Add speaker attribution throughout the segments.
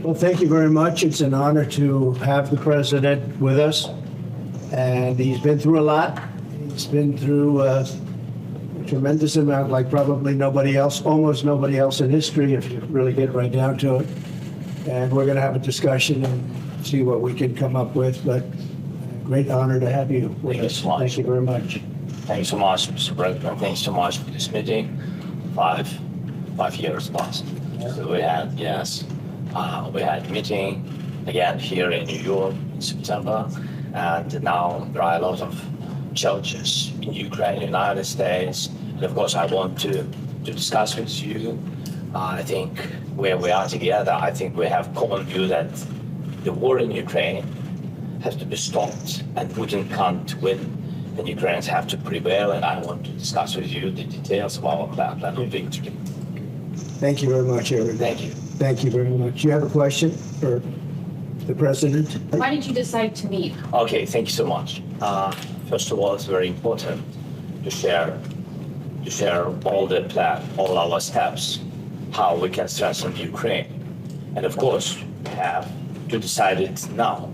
Speaker 1: Well, thank you very much. It's an honor to have the president with us. And he's been through a lot. He's been through a tremendous amount, like probably nobody else, almost nobody else in history, if you really get right down to it. And we're going to have a discussion and see what we can come up with. But great honor to have you with us. Thank you very much.
Speaker 2: Thanks so much, Mr. President. Thanks so much for this meeting. Five years past. So we had, we had meeting again here in New York in September. And now there are a lot of challenges in Ukraine, United States. And of course, I want to discuss with you. I think where we are together, I think we have common view that the war in Ukraine has to be stopped and Putin can't win. And Ukrainians have to prevail, and I want to discuss with you the details of our plan of victory.
Speaker 1: Thank you very much, everybody.
Speaker 2: Thank you.
Speaker 1: Thank you very much. You have a question for the president?
Speaker 3: Why did you decide to meet?
Speaker 2: Okay, thank you so much. First of all, it's very important to share all the plan, all our steps, how we can strengthen Ukraine. And of course, we have to decide it now.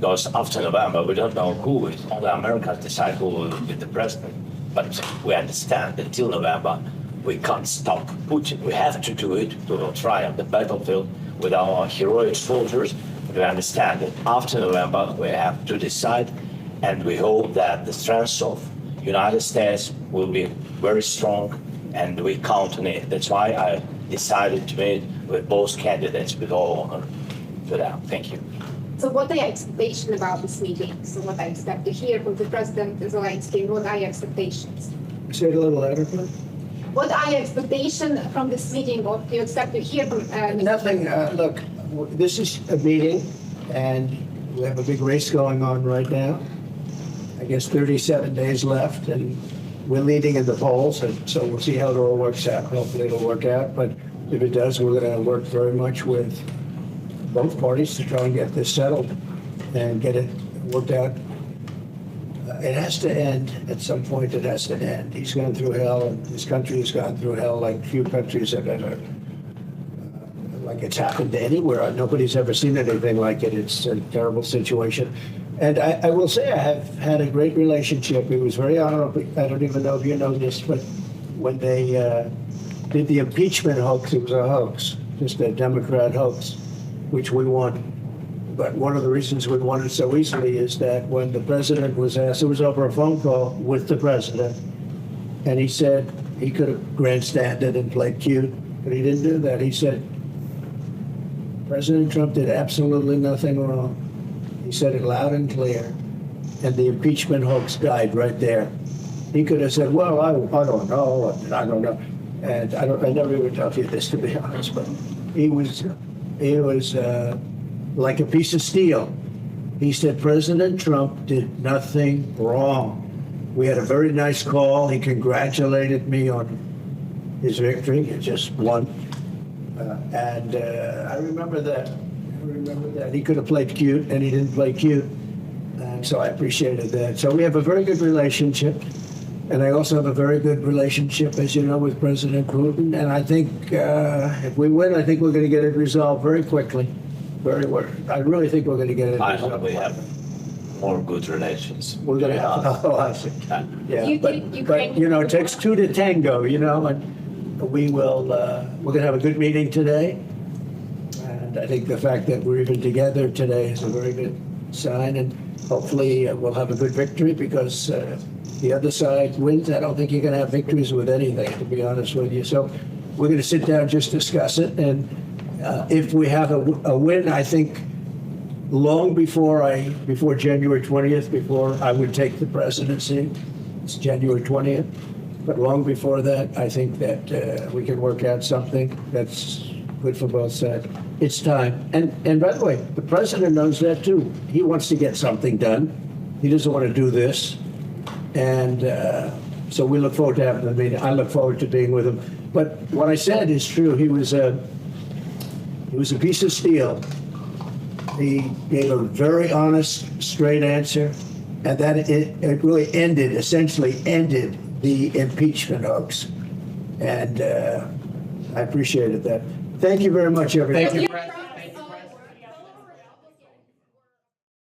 Speaker 2: Because after November, we don't know who is. Only Americans decide who will be the president. But we understand that until November, we can't stop Putin. We have to do it. We will try on the battlefield with our heroic soldiers. We understand that after November, we have to decide. And we hope that the strength of United States will be very strong, and we count on it. That's why I decided to meet with both candidates with all honor to them. Thank you.
Speaker 3: So what are your expectations about this meeting? So what I expect to hear from the President Zelenskiy, what are your expectations?
Speaker 1: Say it a little louder, please.
Speaker 3: What are your expectations from this meeting? What do you expect to hear from
Speaker 1: Nothing. Look, this is a meeting, and we have a big race going on right now. I guess 37 days left, and we're leading in the polls, and so we'll see how it all works out. Hopefully it'll work out, but if it does, we're going to work very much with both parties to try and get this settled and get it worked out. It has to end at some point. It has to end. He's gone through hell, and this country has gone through hell like few countries have ever. Like it's happened anywhere. Nobody's ever seen anything like it. It's a terrible situation. And I will say I have had a great relationship. It was very honorable. I don't even know if you know this, but when they did the impeachment hoax, it was a hoax, just a Democrat hoax, which we won. But one of the reasons we won it so easily is that when the president was asked, it was over a phone call with the president, and he said he could have grandstanded and played cute, but he didn't do that. He said, President Trump did absolutely nothing wrong. He said it loud and clear, and the impeachment hoax died right there. He could have said, well, I don't know, I don't know. And I never even told you this, to be honest, but he was like a piece of steel. He said President Trump did nothing wrong. We had a very nice call. He congratulated me on his victory. He just won. And I remember that. He could have played cute, and he didn't play cute. And so I appreciated that. So we have a very good relationship. And I also have a very good relationship, as you know, with President Putin. And I think if we win, I think we're going to get it resolved very quickly. I really think we're going to get it resolved.
Speaker 2: I hope we have more good relations.
Speaker 1: We're going to have. Oh, I see. Yeah, but it takes two to tango, and we will. We're going to have a good meeting today. And I think the fact that we're even together today is a very good sign. And hopefully we'll have a good victory because the other side wins. I don't think you're going to have victories with anything, to be honest with you. So we're going to sit down, just discuss it. And if we have a win, I think long before January 20th, before I would take the presidency, it's January 20th. But long before that, I think that we can work out something that's good for both sides. It's time. And by the way, the president knows that too. He wants to get something done. He doesn't want to do this. And so we look forward to having the meeting. I look forward to being with him. But what I said is true. He was a piece of steel. He gave a very honest, straight answer, and that it really essentially ended the impeachment hoax. And I appreciated that. Thank you very much, everybody.
Speaker 2: Thank you, President.